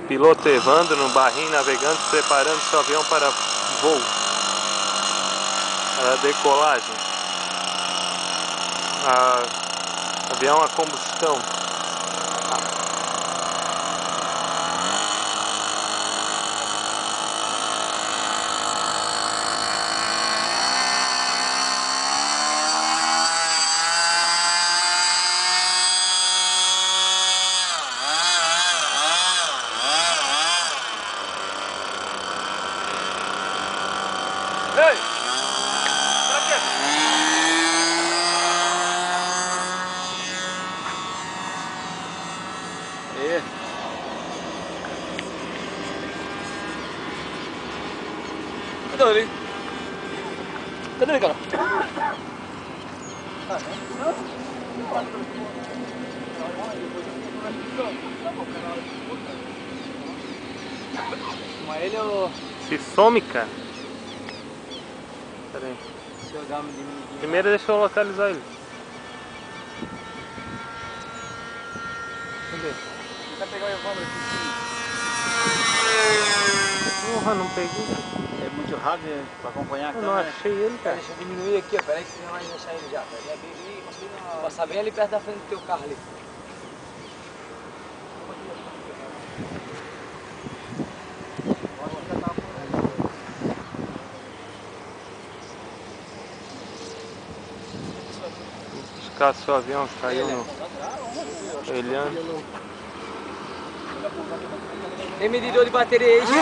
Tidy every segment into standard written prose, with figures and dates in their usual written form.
Piloto Evandro no barrinho navegante, preparando seu avião para voo, para decolagem. Avião a combustão. Ei! Pra quê? Cadê ele? Cadê ele, cara? Mas ele é o... Se some, cara. Pera aí. Deixa eu dar uma diminuidinha. Primeiro deixa eu localizar ele. Cadê? Tentar pegar o Evandro aqui. Porra, não peguei. É muito rápido pra acompanhar a Eu câmera. não achei ele, cara. Deixa eu diminuir aqui, ó. Peraí que você vai deixar ele já. Peraí, passar bem ali perto da frente do teu carro ali. Buscar seu avião, caiu no... Olhando. Tem medidor de bateria aí, gente.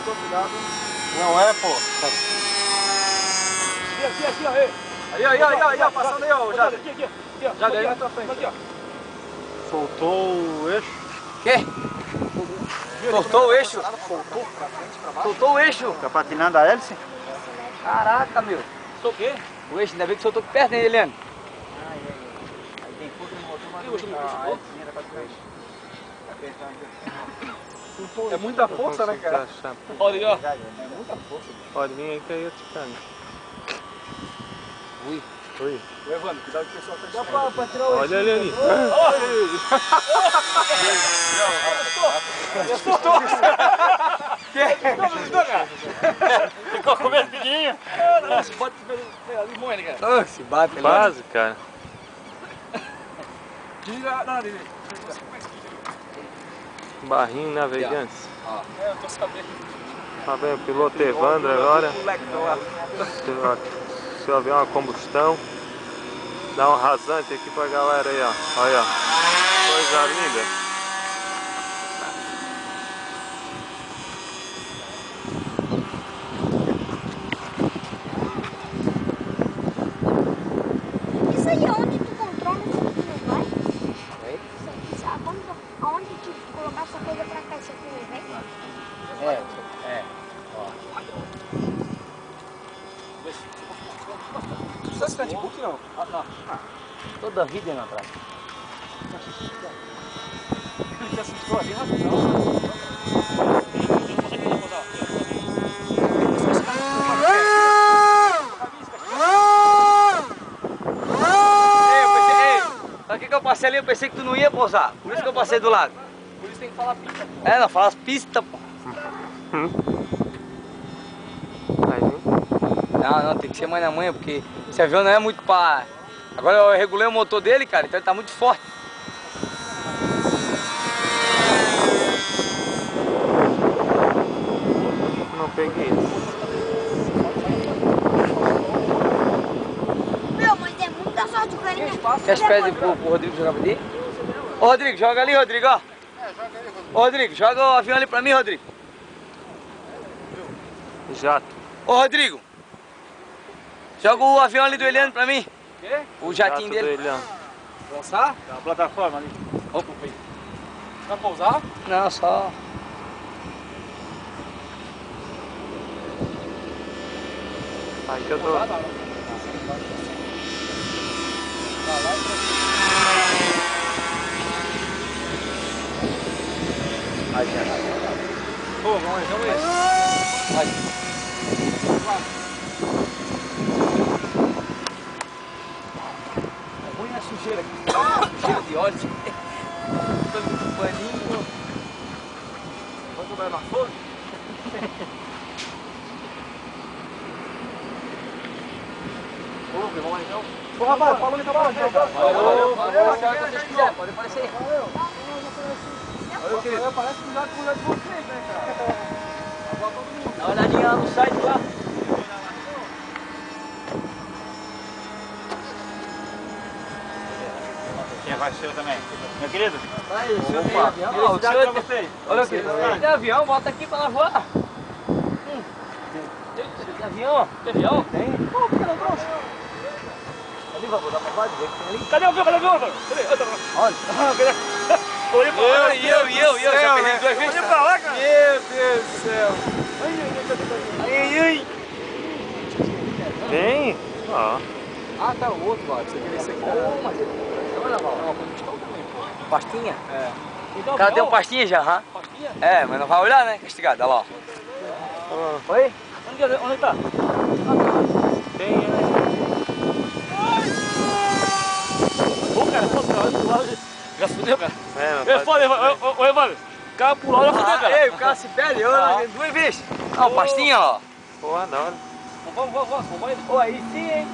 Cuidado. Não é, pô. Aqui, ó. Aí, ó. Passando aí, ó. Já. Aqui, ó. Já daí na tua frente. Aqui, ó. Soltou o eixo. Quê? Soltou o eixo? Soltou o eixo? Tá patinando a hélice? Caraca, meu. Soltou o quê? O eixo, ainda bem que soltou perto, hein, Eliane? Aí tem força no motor, mas a hélice tá atrás. É muita força, né, cara? Achar. Olha aí, ó. É muita força. Pode vir aí que aí eu te pego. Ui. Oi. Ô, Evandro, cuidado que o pessoal tá de pra tirar o eixo. Olha ele ali. Assustou, cara? Ficou com medo pequenininho? Nossa, bate ali, morre, cara. Ah, se bate ali. Quase, cara. Desliga, não, Barrinho navegante. eu tô sabendo. Tá bem, o piloto Evandro agora. Seu avião a combustão. Dá um rasante aqui pra galera aí, ó. Olha, ó. Coisa linda. Isso aí é onde tu controla se tu não vai? Oi? Isso aí, aonde tu colocar essa coisa pra cá, isso aqui não vai? É. Ó. Não precisa de notebook, não? Não. Toda a vida não atrás. Ele já assustou ali, rapidão. Sabe o que eu passei ali? Eu pensei que tu não ia pousar. Por isso que eu passei do lado. Por isso tem que falar pista. É, não, fala as pistas, pô. Não, tem que ser mais na manhã, porque esse avião não é muito pra... Agora eu regulei o motor dele, cara, então ele tá muito forte. Não peguei isso. Meu, mas é muita sorte pra ele. Quer que pede pro Rodrigo jogar pra ti? Ô, Rodrigo, joga ali, Rodrigo, ó. Ô, Rodrigo, joga o avião ali pra mim, Rodrigo. Jato. Ô, Rodrigo. Joga o avião ali do Eliane pra mim. Quê? O jatinho Jato dele. do Eliane. Lançar? Tá a plataforma ali. Opa, foi. Vai pousar? Não, só... Aí que eu tô. Aí já. Pô, vamos isso. Vai. sujeira aqui. Sujeira de óleo. Todo com paninho. Vamos trabalhar na força? Ô, vamos lá então. Ô, rapaz, falou então, Valeu, pode aparecer. Olha, querido. Parece que já cuidar de vocês, né, cara? Dá uma olhadinha lá no site lá. Quem vai ser eu também? Meu querido? Aí, o senhor tem Opa, avião? felicidade Ó, o senhor pra vocês. Olha aqui, tem avião, bota aqui pra nós voar. Tem avião, ó. Tem avião? Tem. Pô, por que não trouxe? Ali, vou dar pra voar, dizer que tem ali. Cadê o avião? Cadê o avião? Cadê? Onde? Olha pra lá. Eu, já perdi 2 vezes. Olha pra lá, cara. Meu Deus do céu. Ai. Tem? Ó. Ah, tá o outro, ó. Você queria esse aqui. Olha lá, ó. Pastinha? É. O cara tem um pastinha já, hã? Pastinha? É, mas não vai olhar, né? Castigado, olha lá, ó. Oi? Onde tá? Tem, né? Ô, cara, pô, já fudeu, cara. É, não É tá... foda, ô, Evandro. O cara pulou, já fudeu, cara. Ei, o cara se perde, eu não 2 vezes. Ah, o pastinha, ó. Porra, da hora. Vamos. Pô, aí sim, hein?